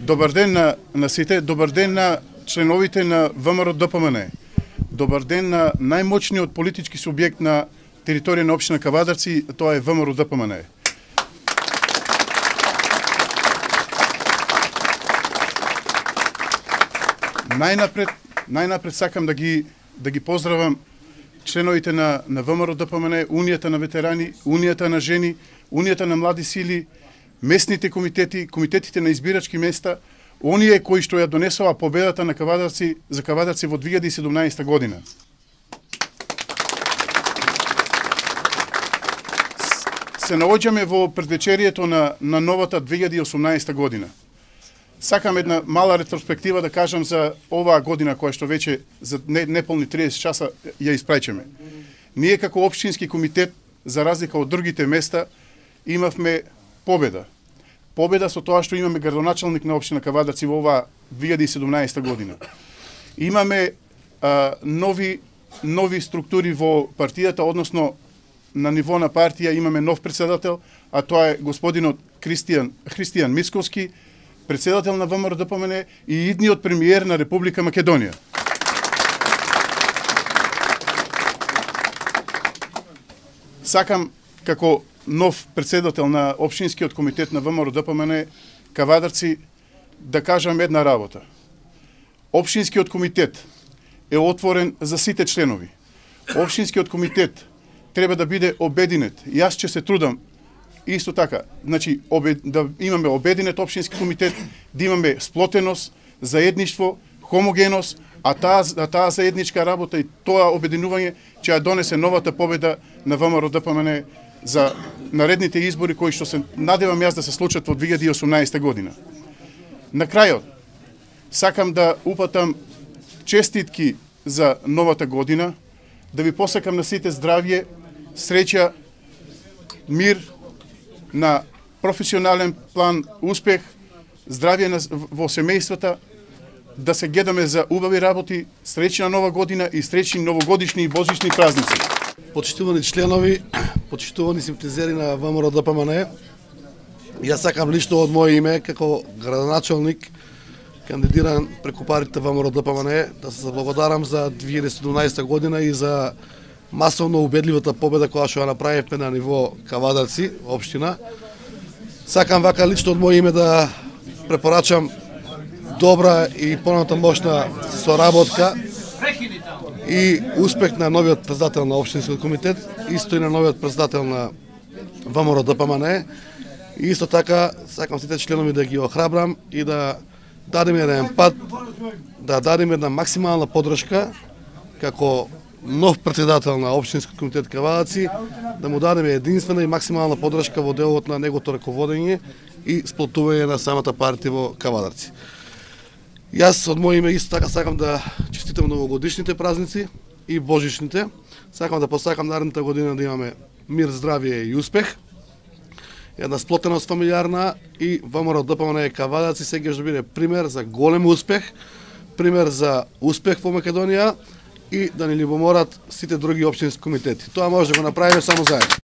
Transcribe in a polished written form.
Добар ден на сите, добар ден на членовите на ВМРО ДПМН. Добар ден на најмоćниот политички субјект на територија на општина Кавадарци, тоа е ВМРО ДПМН. Најнапред сакам да ги поздравам членовите на ВМРО ДПМН, Унијата на ветерани, Унијата на жени, Унијата на млади сили, местните комитети, комитетите на избирачки места, оние кои што ја донесоа победата на Кавадарци за Кавадарци во 2017 година. Се наоѓаме во предвечерието на новата 2018 година. Сакам една мала ретроспектива да кажам за оваа година која што веќе за неполни 30 часа ја испраќаме. Ние како општински комитет, за разлика од другите места, имавме победа. Победа со тоа што имаме градоначалник на општина Кавадарци во оваа 2017 година. Имаме нови структури во партијата, односно на ниво на партија имаме нов председател, а тоа е господинот Христијан Мицковски, председател на ВМРО ДПМН и идниот премиер на Република Македонија. Сакам како нов председател на општинскиот комитет на ВМРО ДПМН Кавадарци да кажам една работа. Општинскиот комитет е отворен за сите членови. Општинскиот комитет треба да биде обединет. Јас ќе се трудам исто така, значи да имаме обединет општински комитет, да имаме сплотеност, заедништво, хомогеност, а таа заедничка работа и тоа обединување ќе ја донесе новата победа на ВМРО ДПМН за наредните избори кои што се надевам јас да се случат во 2018 година. На крајот, сакам да упатам честитки за новата година, да ви посакам на сите здравје, среќа, мир, на професионален план, успех, здравје во семејствата, да се гледаме за убави работи, среќна нова година и среќни новогодишни и божични празници. Почитувани членови, почитувани симпатизери на ВМРО ДПМН, јас сакам лично од моје име, како градоначалник, кандидиран преку партијата ВМРО ДПМН, да се заблагодарам за 2017 година и за масовно убедливата победа која што ја направивме на ниво Кавадарци, општина. Сакам вака лично од моје име да препорачам добра и понатамошна соработка и успех на новиот председател на општинскиот комитет, исто и на новиот председател на ВМРО ДПМН. И исто така сакам сите членови да ги охрабрам и да дадеме еден пат, да дадеме една максимална поддршка како нов председател на општинскиот комитет Кавадарци, да му дадеме единствена и максимална поддршка во делот на неговото раководење и сплотување на самата партија во Кавадарци. Јас од моје име исто така сакам да честитам новогодишните празници и божичните. Сакам да посакам наредната година да имаме мир, здравје и успех. Една сплотеност фамилиарна и ВМРО ДПМН Кавадарци сега ќе биде пример за голем успех, пример за успех во Македонија и да не љубоморат сите други општински комитети. Тоа може да го направиме само заедно.